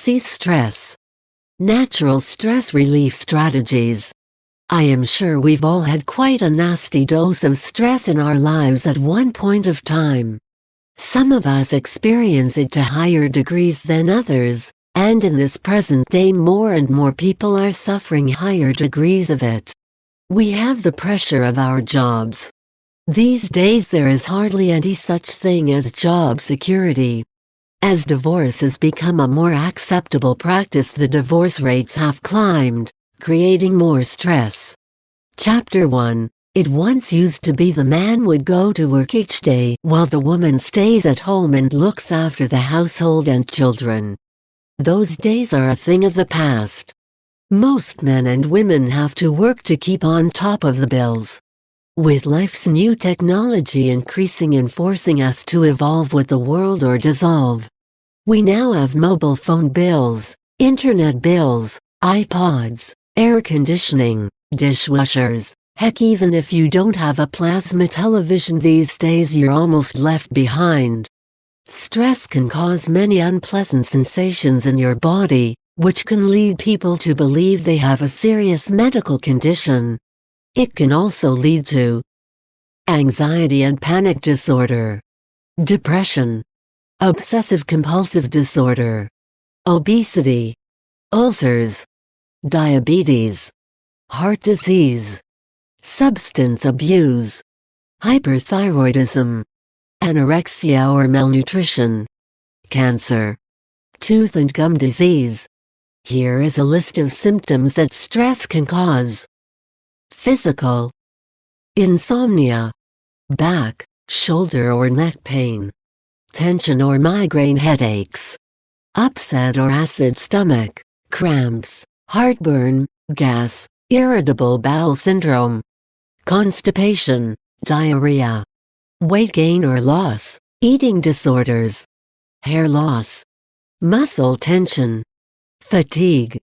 C. Stress. Natural stress relief strategies. I am sure we've all had quite a nasty dose of stress in our lives at one point of time. Some of us experience it to higher degrees than others, and in this present day more and more people are suffering higher degrees of it. We have the pressure of our jobs. These days there is hardly any such thing as job security. As divorce has become a more acceptable practice, the divorce rates have climbed, creating more stress. Chapter 1. It once used to be the man would go to work each day while the woman stays at home and looks after the household and children. Those days are a thing of the past. Most men and women have to work to keep on top of the bills. With life's new technology increasing and forcing us to evolve with the world or dissolve. We now have mobile phone bills, internet bills, iPods, air conditioning, dishwashers. Heck, even if you don't have a plasma television these days, you're almost left behind. Stress can cause many unpleasant sensations in your body, which can lead people to believe they have a serious medical condition. It can also lead to anxiety and panic disorder, depression, obsessive-compulsive disorder, obesity, ulcers, diabetes, heart disease, substance abuse, hyperthyroidism, anorexia or malnutrition, cancer, tooth and gum disease. Here is a list of symptoms that stress can cause. Physical: insomnia, back, shoulder or neck pain, tension or migraine headaches, upset or acid stomach, cramps, heartburn, gas, irritable bowel syndrome, constipation, diarrhea, weight gain or loss, eating disorders, hair loss, muscle tension, fatigue,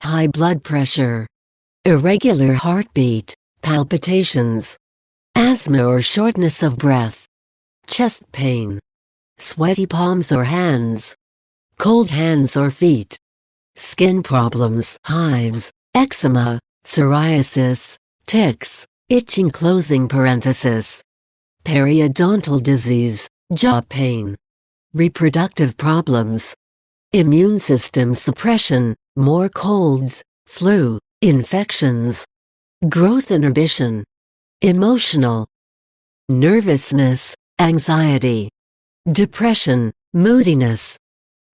high blood pressure, irregular heartbeat, palpitations, asthma or shortness of breath, chest pain, sweaty palms or hands, cold hands or feet, skin problems, hives, eczema, psoriasis, ticks, itching closing parenthesis, periodontal disease, jaw pain, reproductive problems, immune system suppression, more colds, flu, infections, growth inhibition, emotional, nervousness, anxiety, depression, moodiness,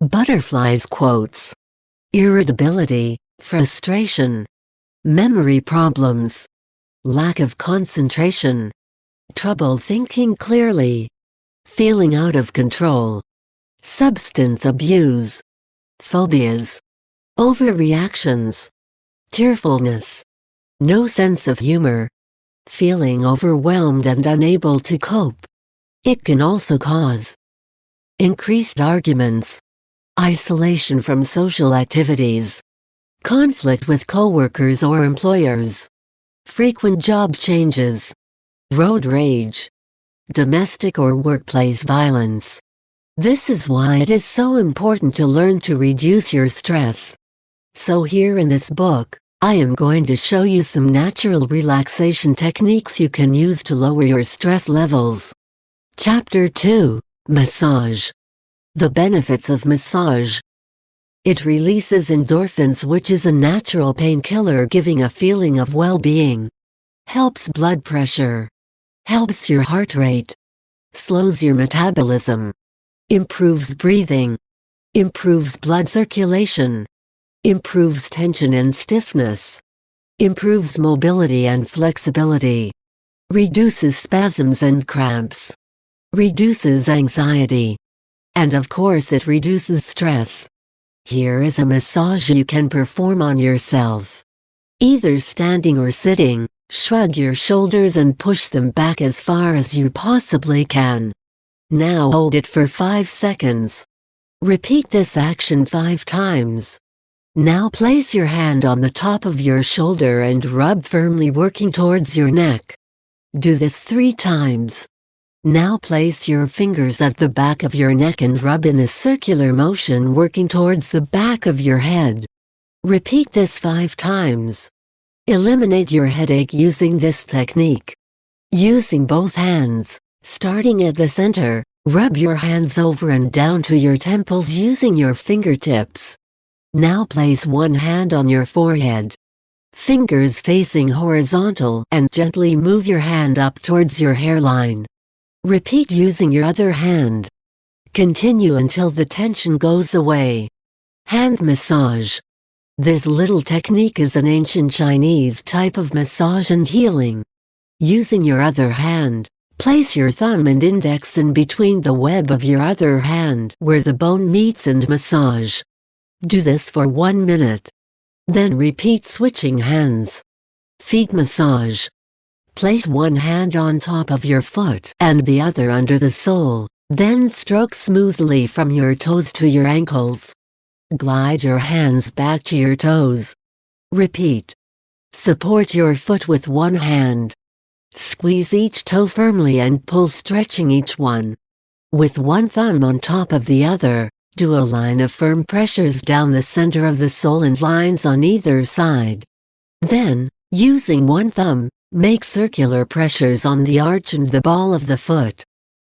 butterflies quotes, irritability, frustration, memory problems, lack of concentration, trouble thinking clearly, feeling out of control, substance abuse, phobias, overreactions, tearfulness, no sense of humor, feeling overwhelmed and unable to cope. It can also cause increased arguments, isolation from social activities, conflict with coworkers or employers, frequent job changes, road rage, domestic or workplace violence. This is why it is so important to learn to reduce your stress. So here in this book, I am going to show you some natural relaxation techniques you can use to lower your stress levels. Chapter 2. Massage. The benefits of massage. It releases endorphins, which is a natural painkiller, giving a feeling of well-being. Helps blood pressure. Helps your heart rate. Slows your metabolism. Improves breathing. Improves blood circulation. Improves tension and stiffness. Improves mobility and flexibility. Reduces spasms and cramps. Reduces anxiety. And of course it reduces stress. Here is a massage you can perform on yourself. Either standing or sitting, shrug your shoulders and push them back as far as you possibly can. Now hold it for 5 seconds. Repeat this action 5 times. Now place your hand on the top of your shoulder and rub firmly, working towards your neck. Do this 3 times. Now place your fingers at the back of your neck and rub in a circular motion working towards the back of your head. Repeat this 5 times. Eliminate your headache using this technique. Using both hands, starting at the center, rub your hands over and down to your temples using your fingertips. Now place one hand on your forehead. Fingers facing horizontal and gently move your hand up towards your hairline. Repeat using your other hand. Continue until the tension goes away. Hand massage. This little technique is an ancient Chinese type of massage and healing. Using your other hand, place your thumb and index in between the web of your other hand where the bone meets and massage. Do this for 1 minute. Then repeat switching hands. Feet massage. Place one hand on top of your foot and the other under the sole, then stroke smoothly from your toes to your ankles. Glide your hands back to your toes. Repeat. Support your foot with one hand. Squeeze each toe firmly and pull, stretching each one. With one thumb on top of the other, do a line of firm pressures down the center of the sole and lines on either side. Then, using one thumb, make circular pressures on the arch and the ball of the foot.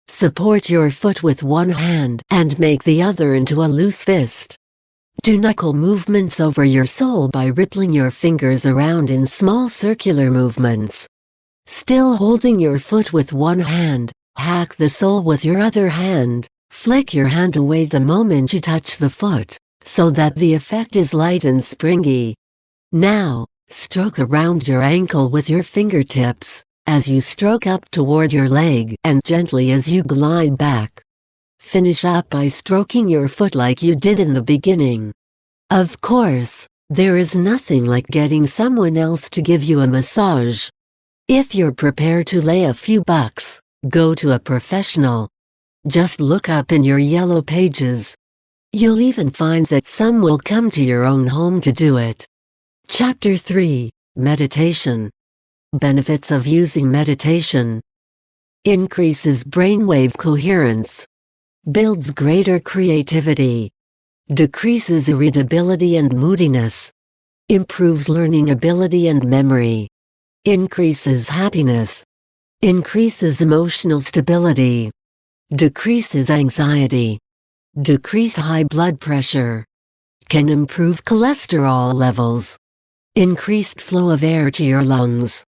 Support your foot with one hand and make the other into a loose fist. Do knuckle movements over your sole by rippling your fingers around in small circular movements. Still holding your foot with one hand, hack the sole with your other hand. Flick your hand away the moment you touch the foot, so that the effect is light and springy. Now, stroke around your ankle with your fingertips, as you stroke up toward your leg and gently as you glide back. Finish up by stroking your foot like you did in the beginning. Of course, there is nothing like getting someone else to give you a massage. If you're prepared to lay a few bucks, go to a professional. Just look up in your yellow pages. You'll even find that some will come to your own home to do it. Chapter 3, Meditation. Benefits of using meditation. Increases brainwave coherence. Builds greater creativity. Decreases irritability and moodiness. Improves learning ability and memory. Increases happiness. Increases emotional stability. Decreases anxiety. Decrease high blood pressure. Can improve cholesterol levels. Increased flow of air to your lungs.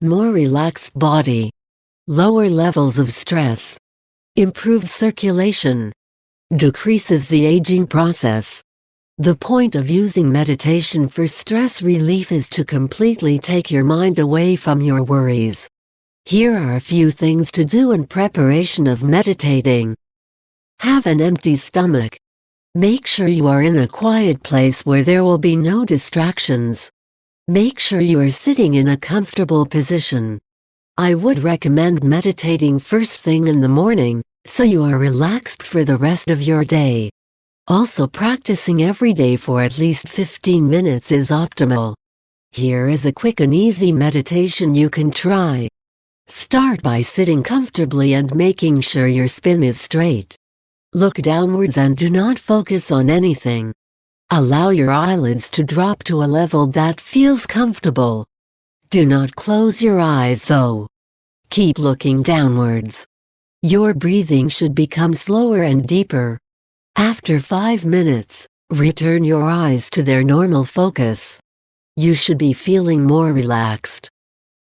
More relaxed body. Lower levels of stress. Improves circulation. Decreases the aging process. The point of using meditation for stress relief is to completely take your mind away from your worries. Here are a few things to do in preparation of meditating. Have an empty stomach. Make sure you are in a quiet place where there will be no distractions. Make sure you are sitting in a comfortable position. I would recommend meditating first thing in the morning, so you are relaxed for the rest of your day. Also, practicing every day for at least 15 minutes is optimal. Here is a quick and easy meditation you can try. Start by sitting comfortably and making sure your spine is straight. Look downwards and do not focus on anything. Allow your eyelids to drop to a level that feels comfortable. Do not close your eyes though. Keep looking downwards. Your breathing should become slower and deeper. After 5 minutes, return your eyes to their normal focus. You should be feeling more relaxed.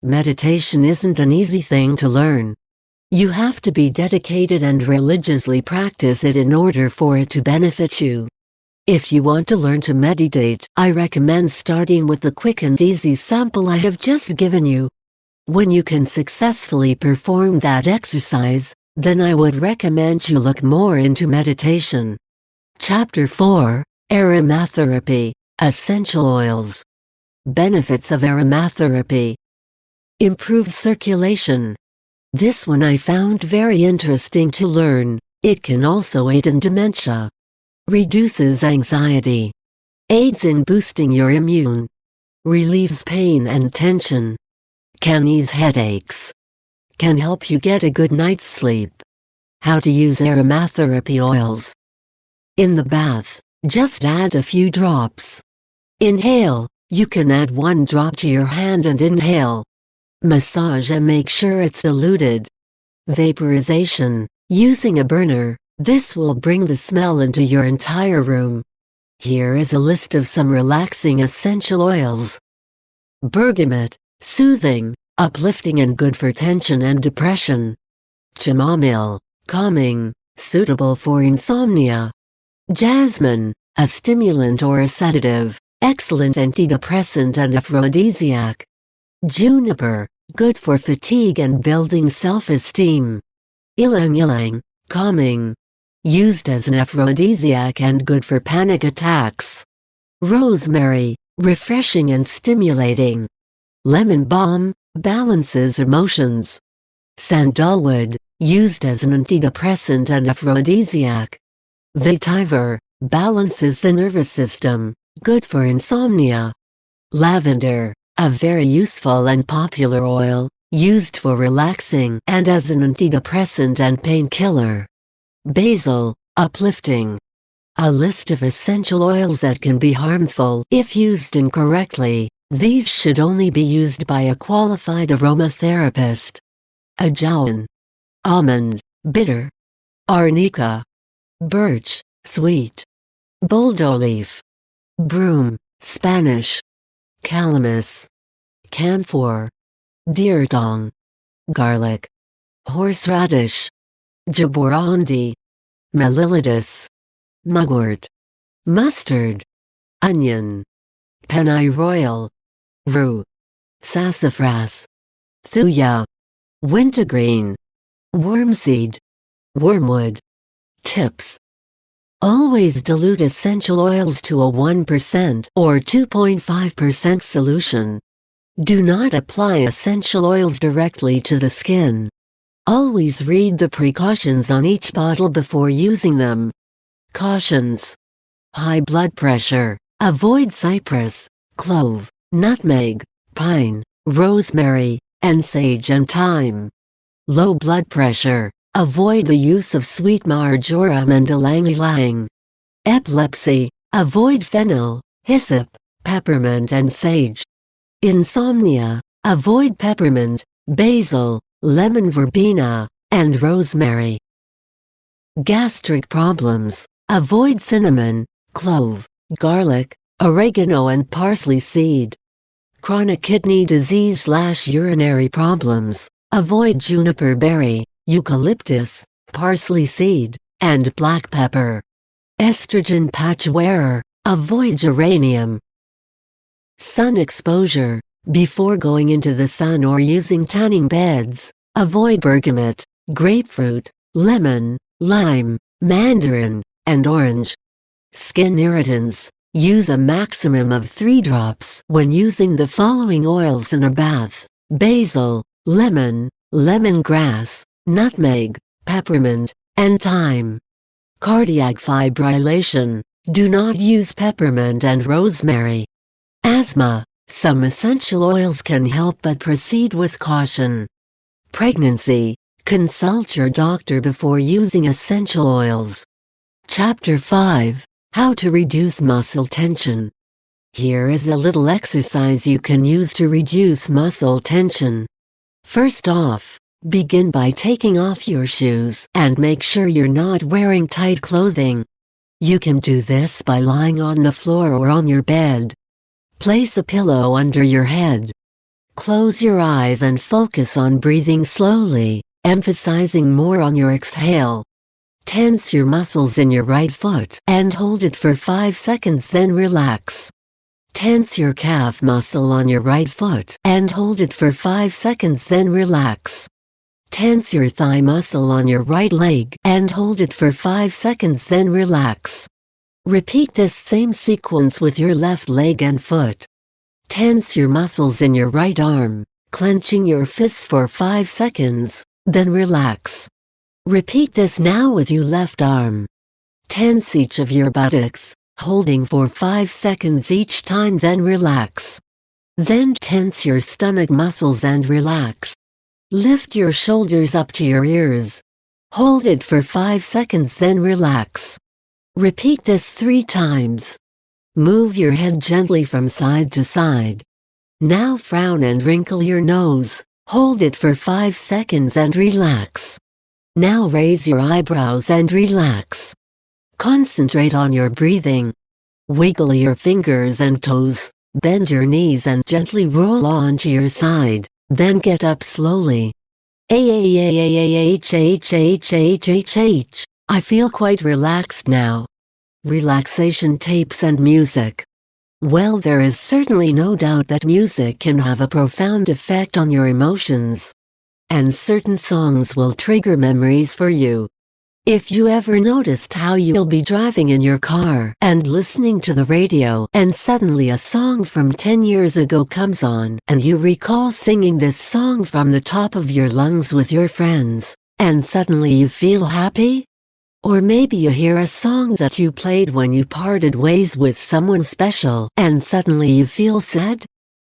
Meditation isn't an easy thing to learn. You have to be dedicated and religiously practice it in order for it to benefit you. If you want to learn to meditate, I recommend starting with the quick and easy sample I have just given you. When you can successfully perform that exercise, then I would recommend you look more into meditation. Chapter 4, Aromatherapy, Essential Oils. Benefits of aromatherapy. Improves circulation. This one I found very interesting to learn. It can also aid in dementia. Reduces anxiety. Aids in boosting your immune. Relieves pain and tension. Can ease headaches. can help you get a good night's sleep. How to use aromatherapy oils. In the bath, just add a few drops. Inhale. You can add 1 drop to your hand and inhale. Massage and make sure it's diluted. Vaporization. Using a burner, this will bring the smell into your entire room. Here is a list of some relaxing essential oils. Bergamot, soothing, uplifting and good for tension and depression. Chamomile, calming, suitable for insomnia. Jasmine, a stimulant or a sedative, excellent antidepressant and aphrodisiac. Juniper, good for fatigue and building self-esteem. Ylang ylang, calming, used as an aphrodisiac and good for panic attacks. Rosemary, refreshing and stimulating. Lemon balm, balances emotions. Sandalwood, used as an antidepressant and aphrodisiac. Vetiver, balances the nervous system, good for insomnia. Lavender, a very useful and popular oil, used for relaxing and as an antidepressant and painkiller. Basil, uplifting. A list of essential oils that can be harmful if used incorrectly. These should only be used by a qualified aromatherapist. Ajowan, almond, bitter. Arnica, birch, sweet. Boldo leaf. Broom, Spanish. Calamus. Camphor. Dirdong. Garlic. Horseradish. Jaborandi. Melilidus. Mugwort. Mustard. Onion. Pennyroyal. Rue. Sassafras. Thuya. Wintergreen. Wormseed. Wormwood. Tips. Always dilute essential oils to a 1% or 2.5% solution. Do not apply essential oils directly to the skin. Always read the precautions on each bottle before using them. Cautions. High blood pressure. Avoid cypress, clove, nutmeg, pine, rosemary, and sage and thyme. Low blood pressure. Avoid the use of sweet marjoram and ylang-ylang. Epilepsy. Avoid fennel, hyssop, peppermint and sage. Insomnia. Avoid peppermint, basil, lemon verbena, and rosemary. Gastric problems. Avoid cinnamon, clove, garlic, oregano and parsley seed. Chronic kidney disease/urinary problems. Avoid juniper berry, eucalyptus, parsley seed, and black pepper. Estrogen patch wearer. Avoid geranium. Sun exposure. Before going into the sun or using tanning beds, avoid bergamot, grapefruit, lemon, lime, mandarin, and orange. Skin irritants. Use a maximum of 3 drops when using the following oils in a bath: basil, lemon, lemongrass, nutmeg, peppermint, and thyme. Cardiac fibrillation. Do not use peppermint and rosemary. Asthma. Some essential oils can help, but proceed with caution. Pregnancy. Consult your doctor before using essential oils. Chapter 5. How to reduce muscle tension. Here is a little exercise you can use to reduce muscle tension. First off, begin by taking off your shoes and make sure you're not wearing tight clothing. You can do this by lying on the floor or on your bed. Place a pillow under your head. Close your eyes and focus on breathing slowly, emphasizing more on your exhale. Tense your muscles in your right foot and hold it for 5 seconds, then relax. Tense your calf muscle on your right foot and hold it for 5 seconds, then relax. Tense your thigh muscle on your right leg and hold it for 5 seconds, then relax. Repeat this same sequence with your left leg and foot. Tense your muscles in your right arm, clenching your fists for 5 seconds, then relax. Repeat this now with your left arm. Tense each of your buttocks, holding for 5 seconds each time, then relax. Then tense your stomach muscles and relax. Lift your shoulders up to your ears. Hold it for 5 seconds, then relax. Repeat this 3 times. Move your head gently from side to side. Now frown and wrinkle your nose. Hold it for 5 seconds and relax. Now raise your eyebrows and relax. Concentrate on your breathing. Wiggle your fingers and toes. Bend your knees and gently roll onto your side. Then get up slowly. I feel quite relaxed now. Relaxation tapes and music. Well, there is certainly no doubt that music can have a profound effect on your emotions. And certain songs will trigger memories for you. If you ever noticed how you'll be driving in your car and listening to the radio and suddenly a song from 10 years ago comes on and you recall singing this song from the top of your lungs with your friends, and suddenly you feel happy? Or maybe you hear a song that you played when you parted ways with someone special and suddenly you feel sad?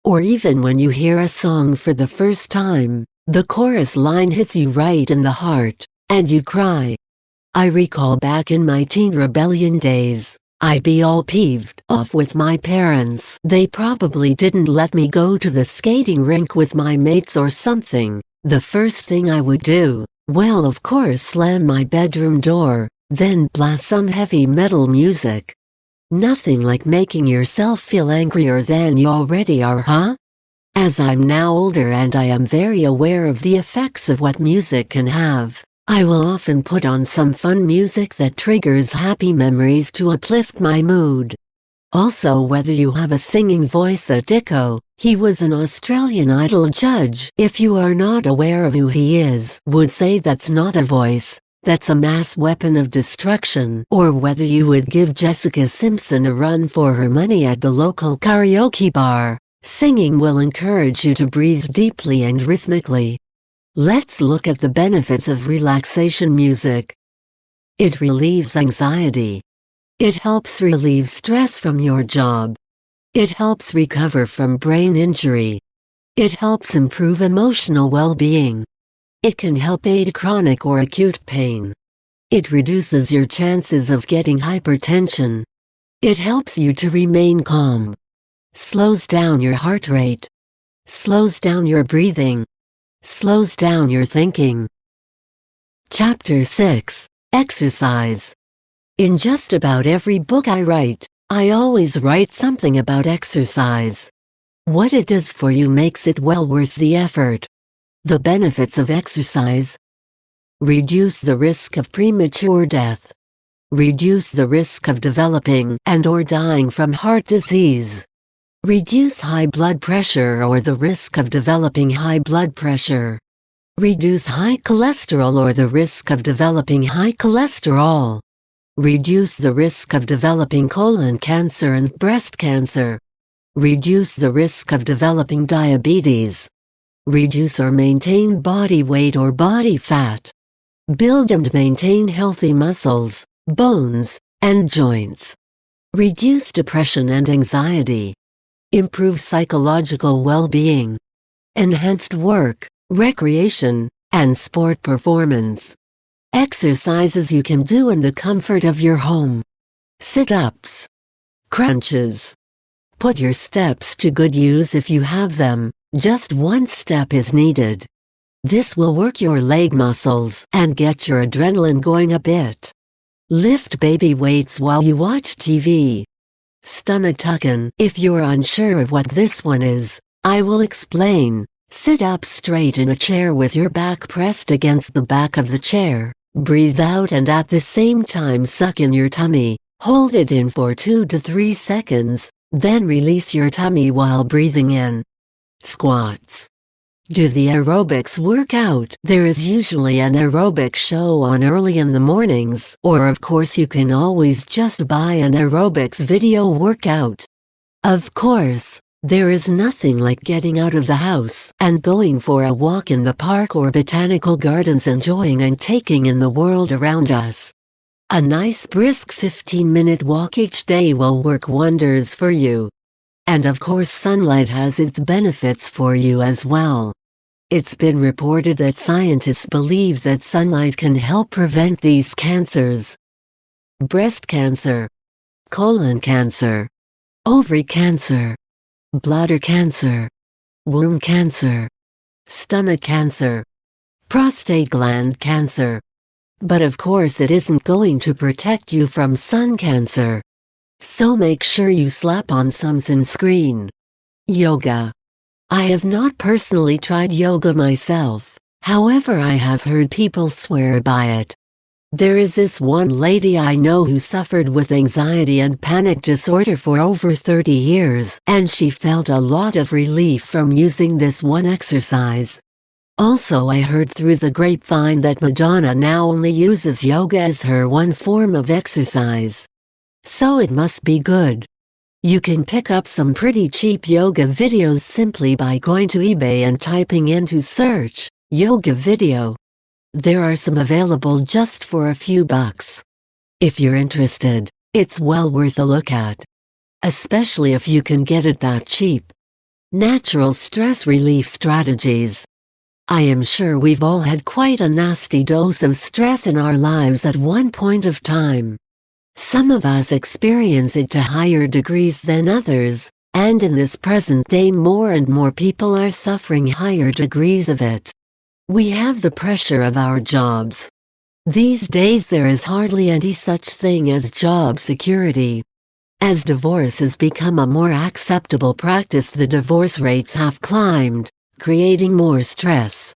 Or even when you hear a song for the first time, the chorus line hits you right in the heart, and you cry. I recall back in my teen rebellion days, I'd be all peeved off with my parents. They probably didn't let me go to the skating rink with my mates or something. The first thing I would do, well, of course, slam my bedroom door, then blast some heavy metal music. Nothing like making yourself feel angrier than you already are, huh? As I'm now older and I am very aware of the effects of what music can have, I will often put on some fun music that triggers happy memories to uplift my mood. Also, whether you have a singing voice or Dicko, he was an Australian Idol judge. If you are not aware of who he is, would say that's not a voice, that's a mass weapon of destruction. Or whether you would give Jessica Simpson a run for her money at the local karaoke bar, singing will encourage you to breathe deeply and rhythmically. Let's look at the benefits of relaxation music. It relieves anxiety. It helps relieve stress from your job. It helps recover from brain injury. It helps improve emotional well-being. It can help aid chronic or acute pain. It reduces your chances of getting hypertension. It helps you to remain calm. Slows down your heart rate. Slows down your breathing. Slows down your thinking. Chapter 6. Exercise. In just about every book I write, I always write something about exercise. What it does for you makes it well worth the effort. The benefits of exercise: reduce the risk of premature death. Reduce the risk of developing and/or dying from heart disease. Reduce high blood pressure or the risk of developing high blood pressure. Reduce high cholesterol or the risk of developing high cholesterol. Reduce the risk of developing colon cancer and breast cancer. Reduce the risk of developing diabetes. Reduce or maintain body weight or body fat. Build and maintain healthy muscles, bones, and joints. Reduce depression and anxiety. Improve psychological well-being. Enhanced work, recreation, and sport performance. Exercises you can do in the comfort of your home. Sit-ups. Crunches. Put your steps to good use if you have them. Just one step is needed. This will work your leg muscles and get your adrenaline going a bit. Lift baby weights while you watch TV. Stomach tucking. If you're unsure of what this one is, I will explain. Sit up straight in a chair with your back pressed against the back of the chair. Breathe out and at the same time suck in your tummy. Hold it in for 2 to 3 seconds, then release your tummy while breathing in. Squats. Do the aerobics workout. There is usually an aerobic show on early in the mornings, or of course you can always just buy an aerobics video workout. Of course, there is nothing like getting out of the house and going for a walk in the park or botanical gardens, enjoying and taking in the world around us. A nice brisk 15-minute walk each day will work wonders for you. And of course sunlight has its benefits for you as well. It's been reported that scientists believe that sunlight can help prevent these cancers: breast cancer, colon cancer, ovary cancer, bladder cancer, womb cancer, stomach cancer, prostate gland cancer. But of course it isn't going to protect you from sun cancer. So make sure you slap on some sunscreen. Yoga. I have not personally tried yoga myself, however I have heard people swear by it. There is this one lady I know who suffered with anxiety and panic disorder for over 30 years, and she felt a lot of relief from using this one exercise. Also, I heard through the grapevine that Madonna now only uses yoga as her one form of exercise. So it must be good. You can pick up some pretty cheap yoga videos simply by going to eBay and typing into search, yoga video. There are some available just for a few bucks. If you're interested, it's well worth a look at. Especially if you can get it that cheap. Natural stress relief strategies. I am sure we've all had quite a nasty dose of stress in our lives at one point of time. Some of us experience it to higher degrees than others, and in this present day more and more people are suffering higher degrees of it. We have the pressure of our jobs. These days there is hardly any such thing as job security. As divorce has become a more acceptable practice, the divorce rates have climbed, creating more stress.